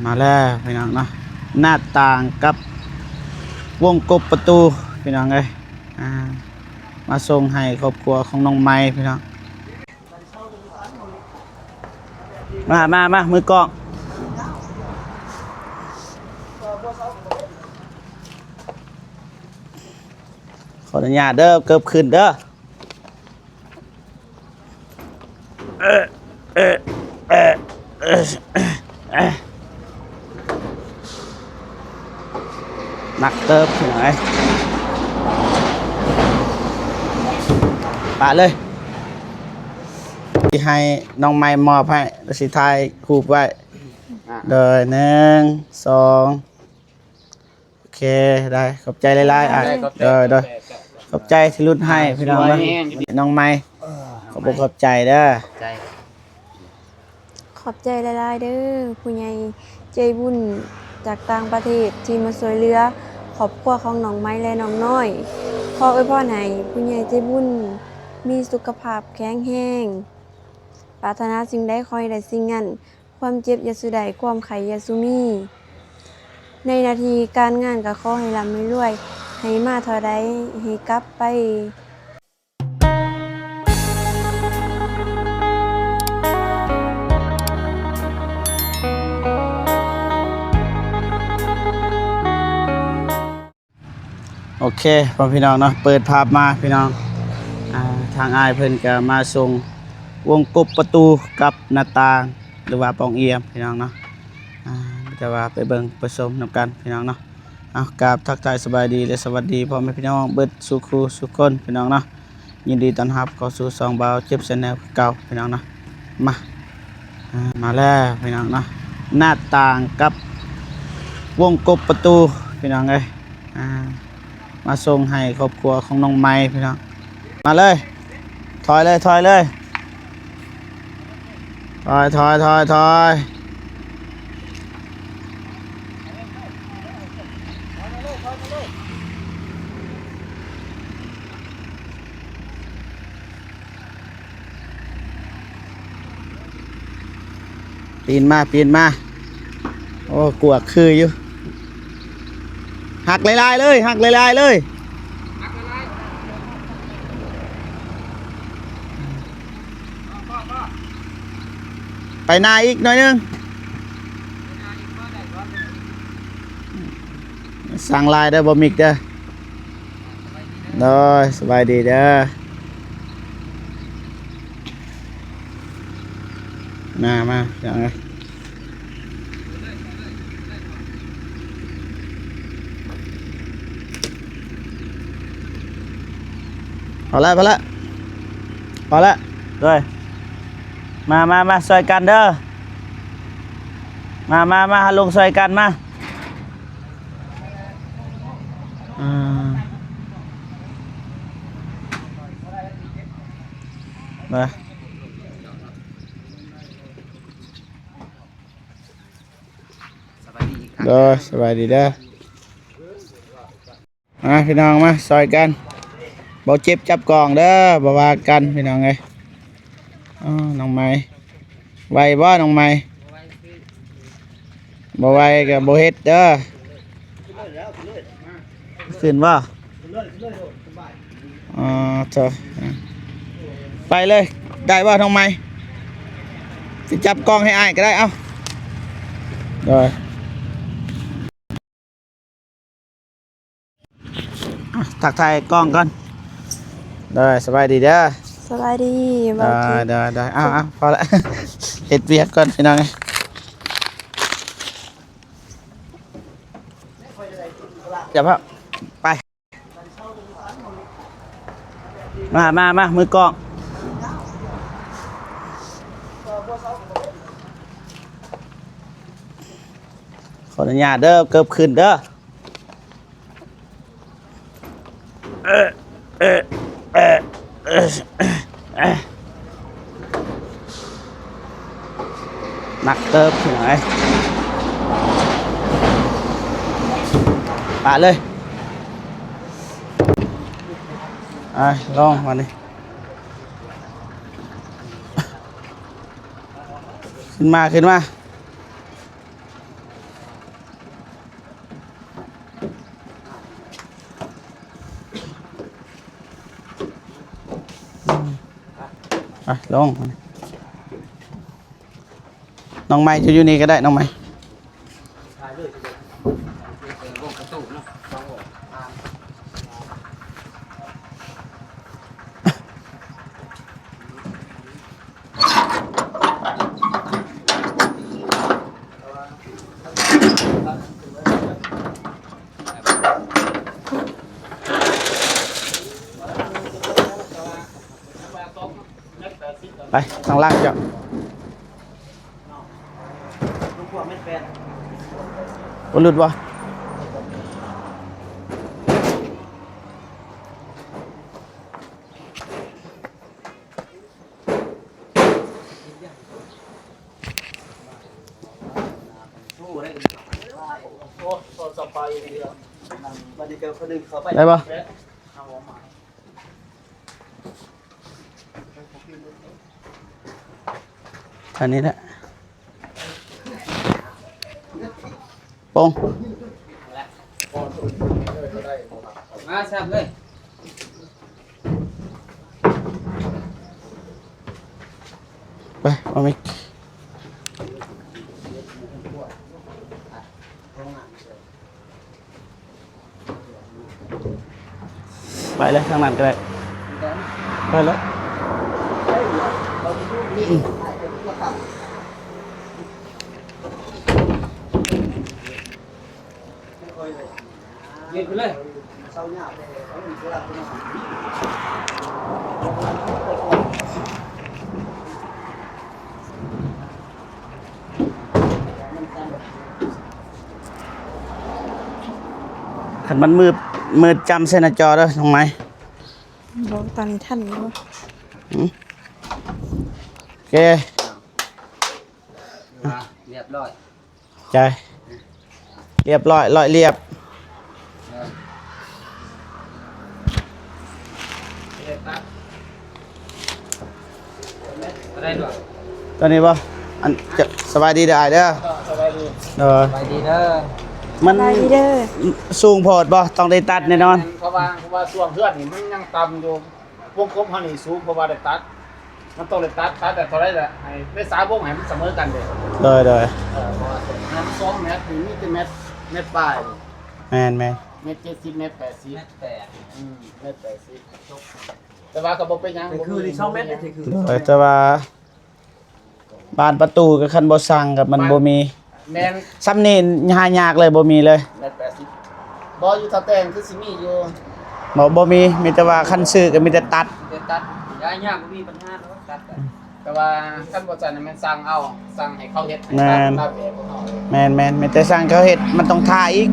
มาแล้วพี่น้องเนาะหน้าต่างกับวงกบประตูพี่น้องเลยมาส่งให้ครอบครัวของน้องไม้พี่น้องมามือกล้องขออนุญาตเด้อเกือบขึ้นเด้อหนักเติบพี่น้องเลยปะเลยที่ให้น้องไม้มอบให้แล้วสิทายคูบไว้เดิน1 2โอเคได้ขอบใจหลายๆเดินขอบใจที่รุ่นให้พี่น้องนะน้องไม้ขอบใจเด้อขอบใจหลายๆเด้อผู้ใหญ่ใจบุญจากต่างประเทศที่มาช่วยเหลือครอบครัวของน้องไม้และน้องน้อยขออวยพรให้ผู้ใหญ่ใจบุญมีสุขภาพแข็งแรงปรารถนาสิ่งใดขอให้ได้สิ่งนั้นความเจ็บอย่าสุใดความไข้อย่าสุมีในนาทีการงานก็ขอให้ร่ำให้รวยให้มาเท่าใดให้กลับไปโอเคพ่อพี่น้องเนาะเปิดภาพมาพี่น้องทางอายเพิ่นก็มาส่งวงกบประตูกับหน้าต่างหรือว่าปองเอี่ยมพี่น้องเนาะจะว่าไปเบิ่งผสมนำกันพี่น้องเนาะกราบทักทายสบายดีและสวัสดีพ่อแม่พี่น้องเบิดสู่ครูสู่คนพี่น้องเนาะยินดีต้อนรับเข้าสู่ซองเบาเจ็บแชนแนลเก่าพี่น้องเนาะมาแล้วพี่น้องเนาะหน้าต่างกับวงกบประตูพี่น้องเอ้ยมาส่งให้ครอบครัวของน้องไม้พี่น้องมาเลยถอยเลยถอยปีนมาโอ้กลัวคืออยู่หักลายเลยไปหน้าอีกหน่อยนึงสั่งลายเด้อบะหมี่เด้อได้สบายดีเด้อมาอย่างไรพอแล้วเลยมาซอยกันเด้อมาลงซอยกันมาสบายดีเด้อพี่น้องมาซอยกันบ่เจ็บจับกองเด้อบ่ว่ากันพี่น้องไงน้องไม้ไวบ่น้องไม้บ่ไวกับบ่เฮ็ดเด้อขึ้นบ่เถอะไปเลยได้บ่น้องไม้สิจับกองให้อ้ายก็ได้เอ้าเลยทักทายกล้องก่อนได้สบายดีเด้อสบายดีได้พอละเฮ็ดเวียกก่อนพี่น้องไงจับครับไปมามือกล้องขออนุญาตเด้อเกือบขึ้นเด้อหนักเติบพี่น้องเอ้ยปะเลยลองมานี่ขึ้นมา ไปลงน้องไม้จะอยู่นี่ก็ได้น้องไม้ไปข้างล่างจ้ะบนหลุดวะได้ปะอันนี้แหละปง มาแซ่บเลย ไปเอามิกไปเลยทางนั้นก็ได้ไปเลย ยืนไปเลย ขันมันมืดจำเส้นหน้าจอเด้อทำไม บอกตอนนี้ท่านบ่ โอเค เรียบร้อย ใจเรียบร้อยร้อยเรียบ อะไรด้วย ตอนนี้ป่ะอันจะสบายดีเด้อเด้อ สบายดี ไป เด้อ มัน ได้เด้อ สูงโพดบ่ต้องได้ตัดแน่นอน เพราะว่าส่วนเพื่อนนี่มันยังต่ำอยู่วงกลมเฮานี่สูงเพราะว่าได้ตัด มันต้องได้ตัดแต่เท่าไรแหละให้ได้สามวงให้มันเสมอกันเด้ โดย เพราะว่าน้ำ2 เมตรนี่มีแต่เมตรปลาย แมน เมตร70 เมตร80 แม่แต่ เมตร80แต่ว่าก็บ่เป็นหยัง คือที่ช่องเม็ดนี่คือ โดยแต่ว่าบานประตูกับคันบ่สั่งกับมันบ่มี แม่น ซ้ำนี่หายากเลยบ่มีเลย เมตร80บ่อยู่เท่าแต่งคือสิมีอยู่ บ่มีแต่ว่าคันซื้อก็มีแต่ตัด เด็ดตัดย้ายยากบ่มีปัญหาเนาะตัด แต่ว่าคันบ่จันมันสั่งเอาสั่งให้เขาเฮ็ดให้ แม่น ตามแบบของเฮา แมนมีแต่สั่งเขาเฮ็ดมันต้องทาอีก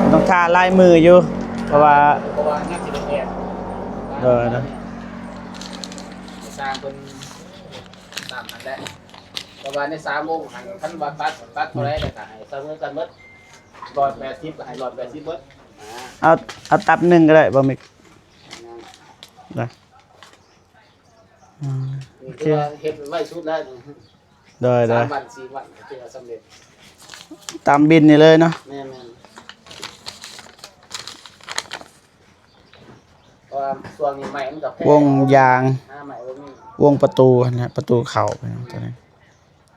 มันต้องทาลายมืออยู่เพราะว่า เพราะว่าน่าสิได้แก่ เด้อ สร้างเป็นตามนั้นแหละประมาณใน3 โมงหันคันว่าตัดเท่าไรก็ให้เสมอกันหมด180ก็ให้180เบิดเอาตับหนึ่งก็ได้บ่มีได้โอ นี่ เค คือว่าเฮ็ดไว้สุดแล้วนี่ ได้ 3 วัน 4 วันก็ถือว่าสำเร็จ ตามบินนี่เลยเนาะ แม่นๆเพราะว่าช่วงนี้ใหม่มันก็แพง วงยาง หาใหม่บ่มี วงประตูนะประตูเข่าไปนะตัวนี้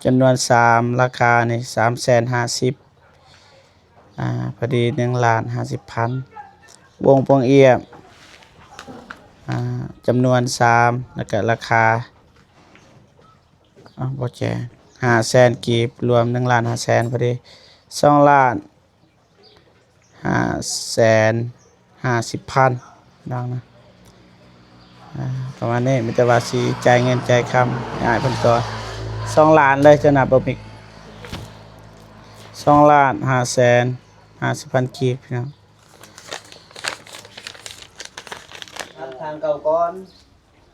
จำนวน3ราคานี่350,000พอดี1,50,000วงปวงเอียบจำนวน3แล้วก็ราคาบ่แจ้ง500,000กีบรวม1,500,000พอดี2,550,000ดังนะประมาณนี้มันจะว่าสิจ่ายเงินจ่ายคำให้อ้ายเพิ่นก่อน2ล้านเลยจะนับบ่มิก2,550,000กีบพี่น้อง ทางเก่าก่อน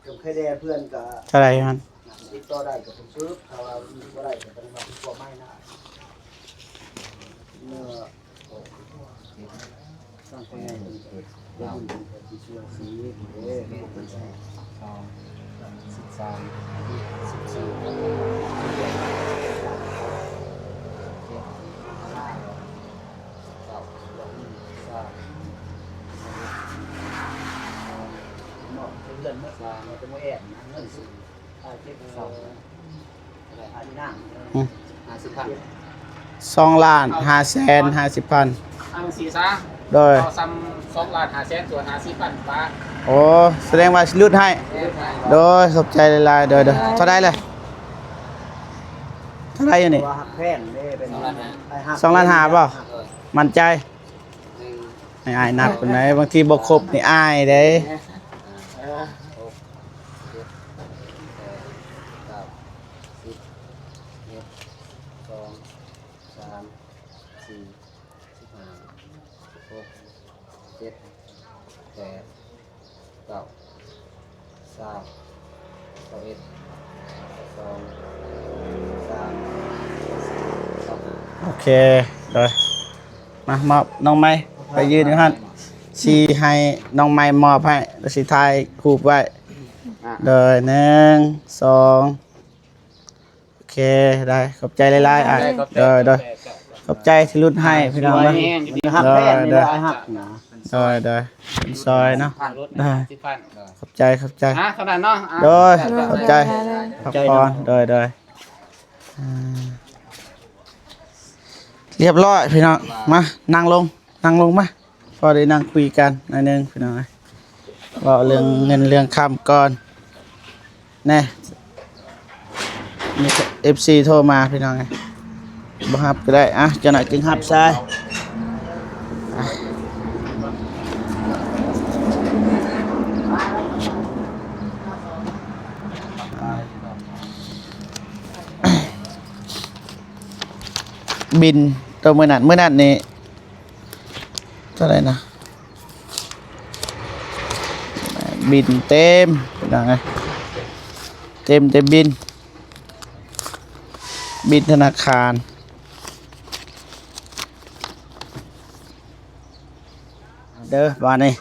ผมเคยได้เพื่อนกับ เท่าไหร่มัน ติดต่อได้กับผมซื้อถ้าว่าบ่ได้ก็ต้องมาติดต่อไม่นะเมื่อสร้างคนใหญ่เราที่ช่วยสีเด้เป็นใช่เงินเมื่อวานมันจะไม่แอบนะเงินสูง เจ็บสองอะไรอันนี้นั่ง 50,000 2 ล้าน550,000 อันสีซะ โดย เอาซ้ำ2ล้าน5แสนส่วน50,000ป้า โอ้แสดงว่าสิรุดให้ โดยขอบใจหลายๆโดยเท่าได้เลยเท่าไรอยู่นี่ ว่าหักแพนได้เป็น 2 ล้าน5เปล่า เออ มั่นใจ 1 ให้อายนับเป็นไหนบางทีบ่ครบนี่อายเด้ โอเคโดยมามอบน้องไม้ไปยืนอยู่หั่นสิให้น้องไม้มอบให้แล้วสิถ่ายรูปไว้โดย1 2โอเคได้ขอบใจหลายๆอ่ะโดยขอบใจที่รุดให้พี่น้องนะ หักแพนนี่ได้หักนะ โดยเป็นซอยเนาะ ผ่านรถ ได้ 10,000 ขอบใจ เท่านั้นเนาะ โดยขอบใจพักผ่อนโดยอ่าเรียบร้อยพี่น้องมานั่งลงมาพอได้นั่งคุยกันหน่อยหนึงพี่น้องเว่าเรื่องเงินเรื่องคำก่อนแน่มี FC โทรมาพี่น้องไงบ่ฮับก็ได้อ่ะจะหน่อยจึงฮับใช่บินตัวมื้อนั้นนี่เท่าไหร่นะบินเต็มพี่น้องไงเต็มบินธนาคารเด้อว่านี่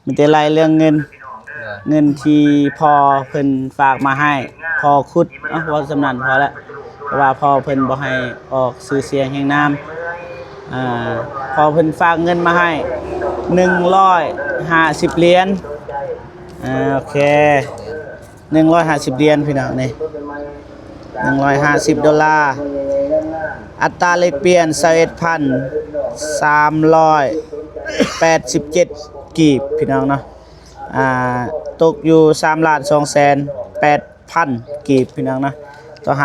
มีแต่รายเรื่องเงินที่พอเพิ่นฝากมาให้พอคุดว่าสำนันพอแล้วเพราะว่าพอเพิ่นบ่ให้ออกชื่อเสียงแห่งนามพอเพิ่นฝากเงินมาให้150เหรียญโอเค150เหรียญพี่น้องนี่150 ดอลลาร์อัตราแลกเปลี่ยน21,387 กีบพี่น้องเนาะตกอยู่3,208,000 กีบพี่น้องเนาะต่อ50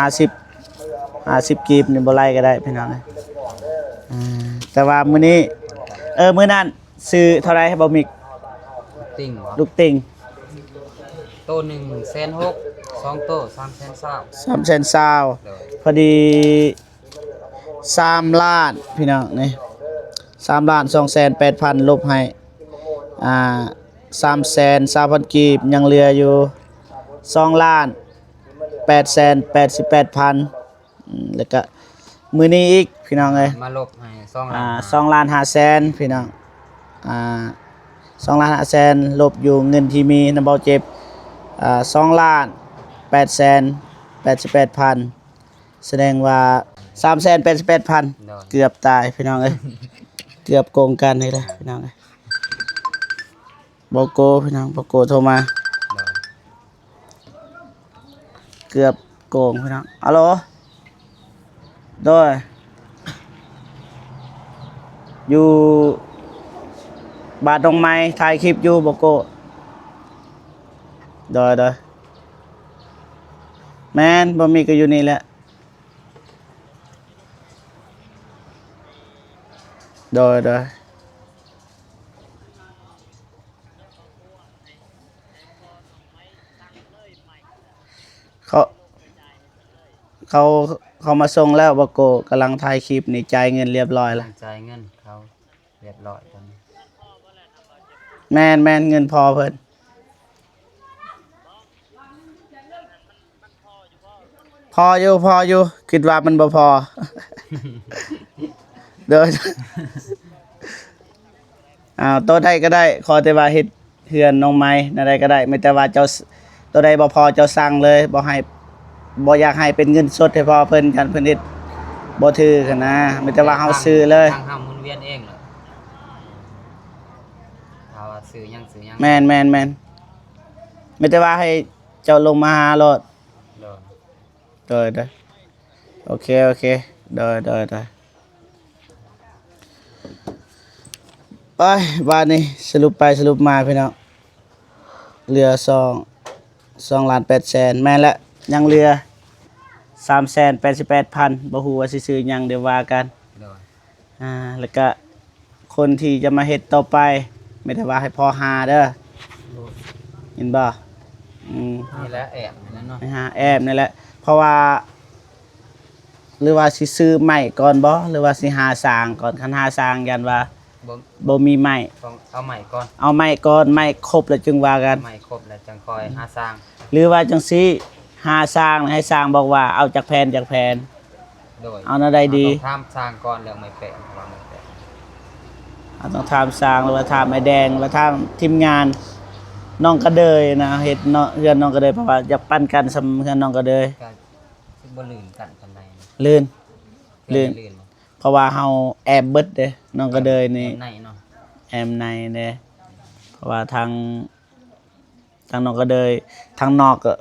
กีบนี่บ่ไล่ก็ได้พี่น้องนะแต่ว่ามื้อนี้มื้อนั้นซื้อเท่าไหร่ให้บ่มิก ติ่ง ลูกติ่ง โต1,600,000 2โต320,000 320,000พอดี3ล้านพี่น้องนี่3,208,000ลบให้320,000 กีบยังเหลืออยู่2,888,000แล้วก็มื้อนี้อีกพี่น้องเอ้ย มาลบให้2ล้าน 2,500,000พี่น้อง2,500,000ลบอยู่เงินที่มีนำเบาเจ็บ2,888,000แสดงว่า3,888,000เกือบตายพี่น้องเอ้ยเกือบโกงกันนี่แหละพี่น้องเอ้ยบ่โกพี่น้องบ่โกโทรมาเกือบโกงพี่น้องฮัลโหลโดยอยู่บาดดงไม้ถ่ายคลิปอยู่บ่โกโดยแม่นบ่มีก็อยู่นี่แหละโดยเขามาส่งแล้วบ่โกกำลังถ่ายคลิปนี่จ่ายเงินเรียบร้อยแล้ว จ่ายเงินเขาเรียบร้อยตอนนี้ แม่นเงินพอเพิ่นพออยู่คิดว่ามันบ่พอ เด้อตัวใดก็ได้ขอแต่ว่าเฮ็ดเฮือนน้องไม้นั่นใดก็ได้ไม่แต่ว่าเจ้าตัวใดบ่พอเจ้าสั่งเลยบ่อยากให้เป็นเงินสดให้พอเพิ่นกันเพิ่นเฮ็ดบ่ถือกันนะไม่แต่ว่าเฮาซื้อเลย ทางเฮาหมุนเวียนเองเหรอถ้าว่าซื้อยัง แม่นไม่แต่ว่าให้เจ้าลงมาหารถ ได้โอเคได้ไปบ้านนี้สรุปไปสรุปมาพี่น้องเหลือ2,800,000แม่นละยังเหลือ388,000บ่ฮู้ว่าสิซื้อหยังเดี๋ยวว่ากัน โดย แล้วก็คนที่จะมาเฮ็ดต่อไปไม่ได้ว่าให้พอหาเด้อเห็นบ่นี่แหละแอบนั่นเนาะ ไปหาแอบนี่แหละเพราะว่าหรือว่าสิซื้อไม้ก่อนบ่หรือว่าสิหาสร้างก่อนคันหาสร้างยันว่า บ่ บ่มีไม้ ต้องเอาใหม่ก่อน เอาไม้ก่อนไม้ครบแล้วจึงว่ากัน ใหม่ครบแล้วจังคอยหาสร้าง หรือว่าจังซี่หาสร้างให้สร้างบอกว่าเอาจากแผ่นโดย เอาหน้าใดดี ต้องทำสร้างก่อนแล้วไม่แปะวางไม่แปะ เอาต้องถามสร้างหรือว่าถามไอ้แดงหรือว่าถามทีมงานน้องกระเดยนะเฮ็ดเนาะเฮือนน้องกระเดยเพราะว่าอยากปั้นกันสำเฮือนน้องกระเดย ก็สิบ่ลื่นกันปานใดนะ ลื่น ลื่น ลื่นบ่ เพราะว่าเฮาแอบเบิดเด้น้องกระเดยนี่ ในเนาะ แอมในเด้เพราะว่าทางน้องกระเดยทางนอกก็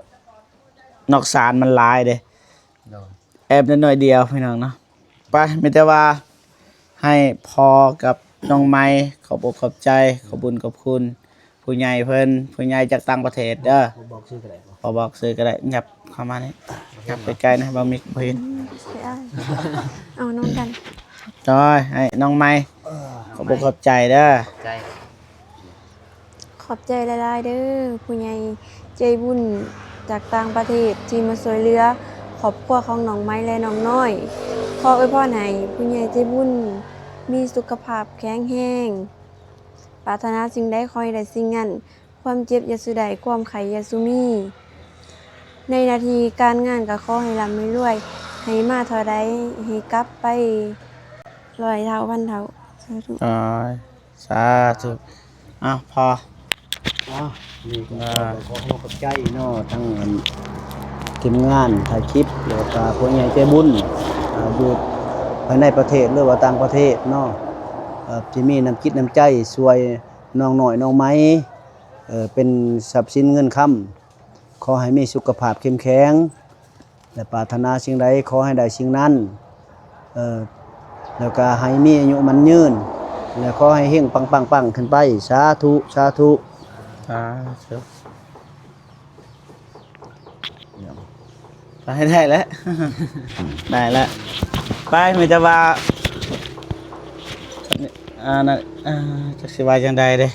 นอกศาลมันหลายเด้ โดย แอบนิดหน่อยเดียวพี่น้องเนาะไปมีแต่ว่าให้พอกับน้องไม้ขอบอกขอบใจขอบุญขอบคุณผู้ใหญ่เพิ่นผู้ใหญ่จากต่างประเทศเด้อ ผมบอกชื่อก็ได้บ่ พอบอกซื้อก็ได้ยับเข้ามานี่ยับไปใกล้นะบ่มีบ่เห็น ใช่อ้ายเอาน้องกัน จอยให้น้องไม้ขอบอกขอบใจเด้อ ใจ ขอบใจหลายๆเด้อผู้ใหญ่ใจบุญจากต่างประเทศที่มาช่วยเหลือครอบครัวของน้องไม้และน้องน้อยขออวยพรให้ผู้ใหญ่ใจบุญมีสุขภาพแข็งแรงปรารถนาสิ่งใดขอให้ได้สิ่งนั้นความเจ็บอย่าสุใดความไข้อย่าสุมีในนาทีการงานก็ขอให้ร่ำให้รวยให้มาเท่าใดให้กลับไปร้อยเท่าพันเท่าสาธุ จอยสาธุอ้าวพอ นี่ก็ขอขอบใจเนาะทั้งทีมงานถ่ายคลิปแล้วก็ผู้ใหญ่ใจบุญอยู่ภายในประเทศหรือว่าต่างประเทศเนาะที่มีน้ำจิตน้ำใจช่วยน้องหน่อยน้องไม้เป็นทรัพย์สินเงินค้ำขอให้มีสุขภาพเข้มแข็งและปรารถนาสิ่งใดขอให้ได้สิ่งนั้นแล้วก็ให้มีอายุมันยืนแล้วขอให้เฮงปังขึ้นไปสาธุสาธุไปให้ได้แล้ว ได้แล้วไปมีแต่ว่านั่นจักสิว่าจังใดเด้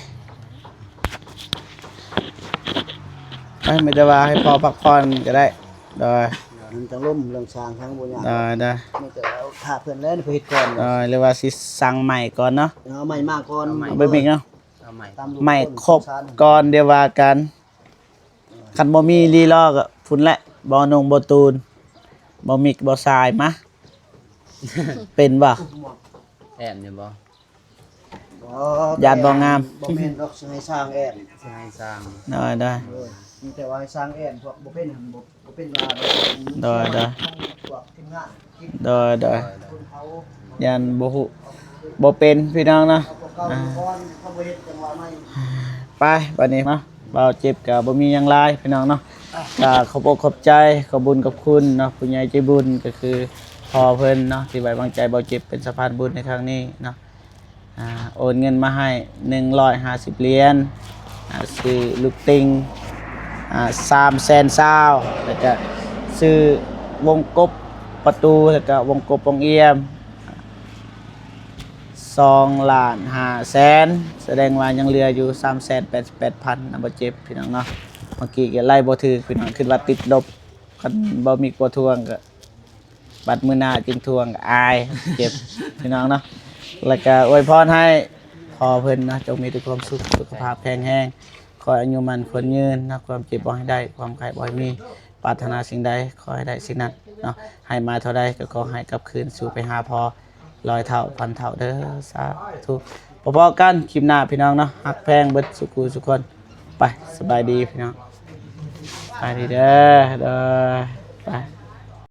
ไปมีแต่ว่าให้พอพักผ่อนก็ได้โดย มันจะล่มเรื่องช้างทั้งบ่ยาก ได้ มันจะเอาถ้าเพิ่นแล้วเพิ่นเฮ็ดก่อน หรือว่าสิสั่งใหม่ก่อนเนาะ เอาใหม่มาก่อน เบิ่งอีกเนาะ เอาใหม่ ตามรูป ใหม่ ต้น ครบ สงสาร ก่อนเดี๋ยวว่ากันคันบ่มีลีลอก็พุ่นแหละบ่นงบ่ตูนบ่มิกบ่ทรายมา เป็นบ่ แอบอยู่บ่ ญาติบ่งาม บ่แม่นดอกสิให้สร้างแอน สิให้สร้าง ได้ มีแต่ว่าให้สร้างแอนพวกบ่เป็นหั่นบ่เป็นว่า ได้ พวกทีมงานคิด ได้ คนเขา ยันบ่ฮู้บ่เป็นพี่น้องเนาะ เอาพวกเก่าก่อนเขาบ่เฮ็ดจังหวะใหม่ ไปบัดนี้มาบ่าวเจ็บก็บ่มีหยังหลายพี่น้องเนาะก็ขอบอกขอบใจขอบุญขอบคุณเนาะผู้ใหญ่ใจบุญก็คือพ่อเพิ่นเนาะที่ไว้วางใจบ่าวเจ็บเป็นสะพานบุญในครั้งนี้เนาะโอนเงินมาให้150เหรียญซื้อลูกติง300,000แล้วก็ซื้อวงกบประตูแล้วก็วงกบปองเอี่ยม2,500,000แสดงว่ายังเหลืออยู่388,000นะบ่เจ็บพี่น้องเนาะเมื่อกี้ก็ไล่บ่ถูกพี่น้องคิดว่าติดลบคันบ่มีบ่ทวงก็บัดมื้อหน้าจึงทวงก็อายเจ็บ พี่น้องเนาะแล้วก็อวยพรให้พ่อเพิ่นนะจงมีแต่ความสุขสุขภาพแข็งแรงขออายุมันควรยืนนะความเจ็บบ่ให้ได้ความไข้บ่ให้มีปรารถนาสิ่งใดขอให้ได้สิ่งนั้นเนาะให้มาเท่าใดก็ขอให้กลับคืนสู่ไปหาพ่อ100 เท่าพันเท่าเด้อสาธุพอๆกันคลิปหน้าพี่น้องเนาะฮักแพงเบิดสุขุสุขคนไปสบายดีพี่น้องไปดีเด้อไป